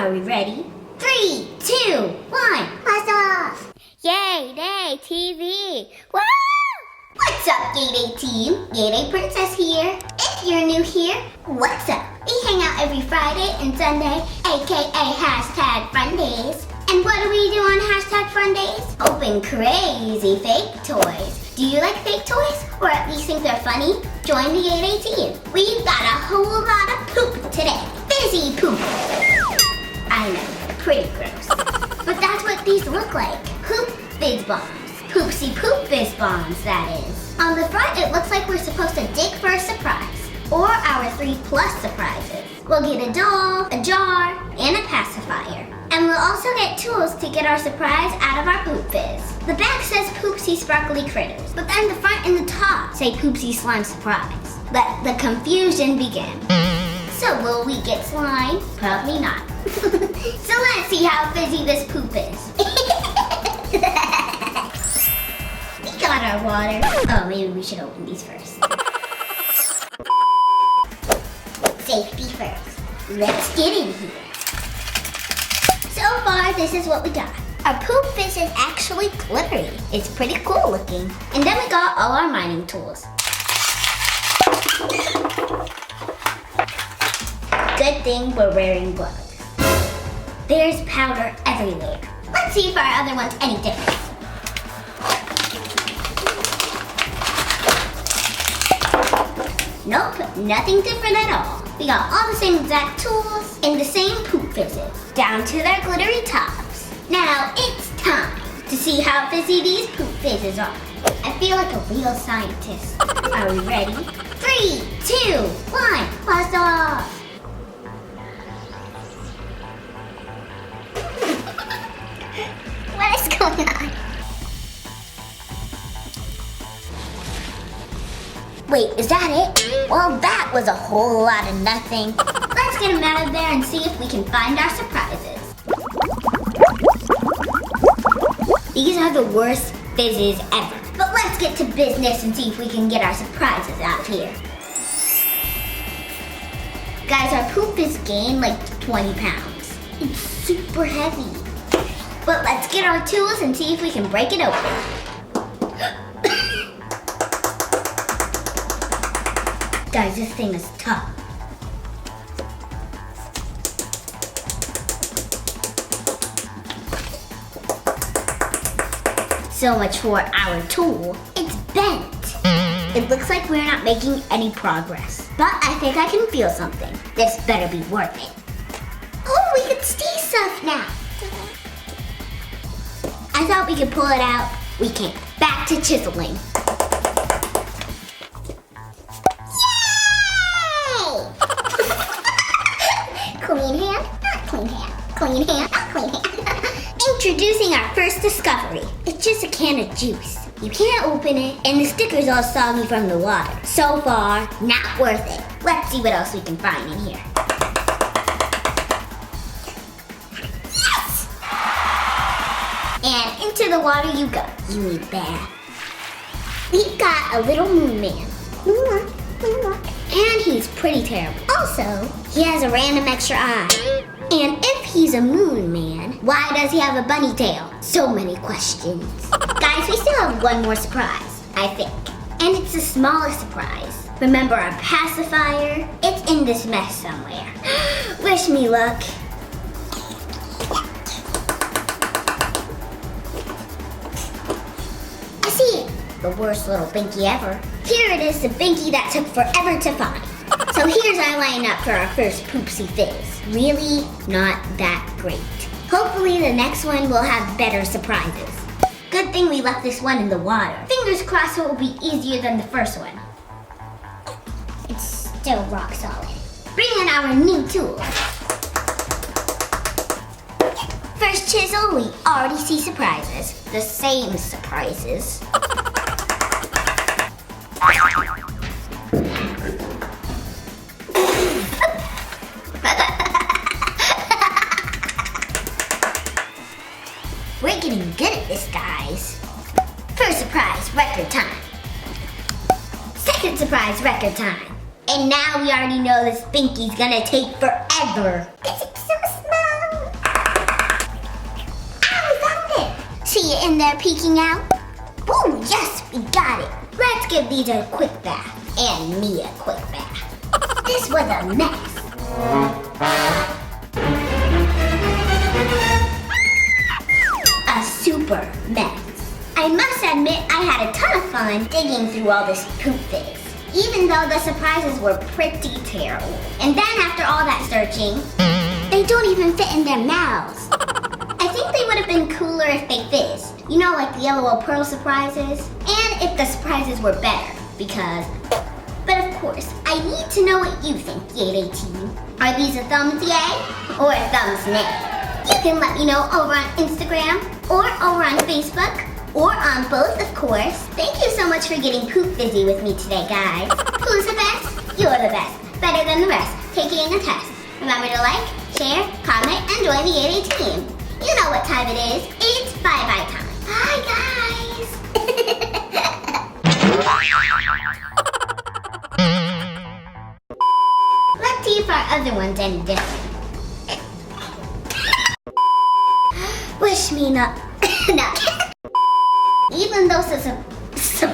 Are we ready? 3, 2, 1, blast off! YAYDAY TV! Woo! What's up, YAYDAY team? YAYDAY Princess here. If you're new here, what's up? We hang out every Friday and Sunday, aka hashtag Fun Days. And what do we do on hashtag Fun Days? Open crazy fake toys. Do you like fake toys? Or at least think they're funny? Join the YAYDAY team. We've got a whole lot of poop today. Fizzy poop. I know, pretty gross. But that's what these look like. Poop fizz bombs. Poopsie poop fizz bombs, that is. On the front, it looks like we're supposed to dig for a surprise. Or our 3+ surprises. We'll get a doll, a jar, and a pacifier. And we'll also get tools to get our surprise out of our poop fizz. The back says Poopsie Sparkly Critters, but then the front and the top say Poopsie Slime Surprise. Let the confusion begin. So will we get slime? Probably not. So let's see how fizzy this poop is. We got our water. Oh, maybe we should open these first. Safety first. Let's get in here. So far, this is what we got. Our poop fizz is actually glittery. It's pretty cool looking. And then we got all our mining tools. Good thing we're wearing gloves. There's powder everywhere. Let's see if our other one's any different. Nope, nothing different at all. We got all the same exact tools and the same poop fizzes, down to their glittery tops. Now it's time to see how fizzy these poop fizzes are. I feel like a real scientist. Are we ready? 3, 2, 1, blast off! What is going on? Wait, is that it? Well, that was a whole lot of nothing. Let's get them out of there and see if we can find our surprises. These are the worst fizzes ever. But let's get to business and see if we can get our surprises out here. Guys, our poop is gained like 20 pounds. It's super heavy. But let's get our tools and see if we can break it open. Guys, this thing is tough. So much for our tool. It's bent. It looks like we're not making any progress. But I think I can feel something. This better be worth it. Oh, we can see stuff now. I thought we could pull it out. We can't. Back to chiseling. Clean hand, not clean hand. Clean hand, not clean hand. Introducing our first discovery. It's just a can of juice. You can't open it, and the sticker's all soggy from the water. So far, not worth it. Let's see what else we can find in here. Yes! And into the water you go. You need that. We've got a little moon man. And he's pretty terrible. Also, he has a random extra eye. And if he's a moon man, why does he have a bunny tail? So many questions. Guys, we still have one more surprise, I think. And it's the smallest surprise. Remember our pacifier? It's in this mess somewhere. Wish me luck. I see it. The worst little binky ever. Here it is, the binky that took forever to find. So here's our lineup for our first Poopsie Fizz. Really not that great. Hopefully the next one will have better surprises. Good thing we left this one in the water. Fingers crossed it will be easier than the first one. It's still rock solid. Bring in our new tool. First chisel, we already see surprises. The same surprises. We're getting good at this, guys. First surprise, record time. Second surprise, record time. And now we already know this binky's gonna take forever. This is so small. you in there peeking out? Oh, yes, we got it. Let's give these a quick bath. And me a quick bath. This was a mess. A super mess. I must admit I had a ton of fun digging through all this poop fizz. Even though the surprises were pretty terrible. And then after all that searching, they don't even fit in their mouths. I think they would have been cooler if they fizzed. You know, like the yellow pearl surprises? And if the surprises were better, because... But of course, I need to know what you think, YAYDAY team. Are these a thumbs yay or a thumbs nay? You can let me know over on Instagram or over on Facebook or on both, of course. Thank you so much for getting poop fizzy with me today, guys. Who's the best? You're the best. Better than the rest. Taking a test. Remember to like, share, comment, and join the YAYDAY team. You know what time it is. It's bye-bye time. Bye, guys. Let's see if our other one's any different. Wish me not. No. Even though surprises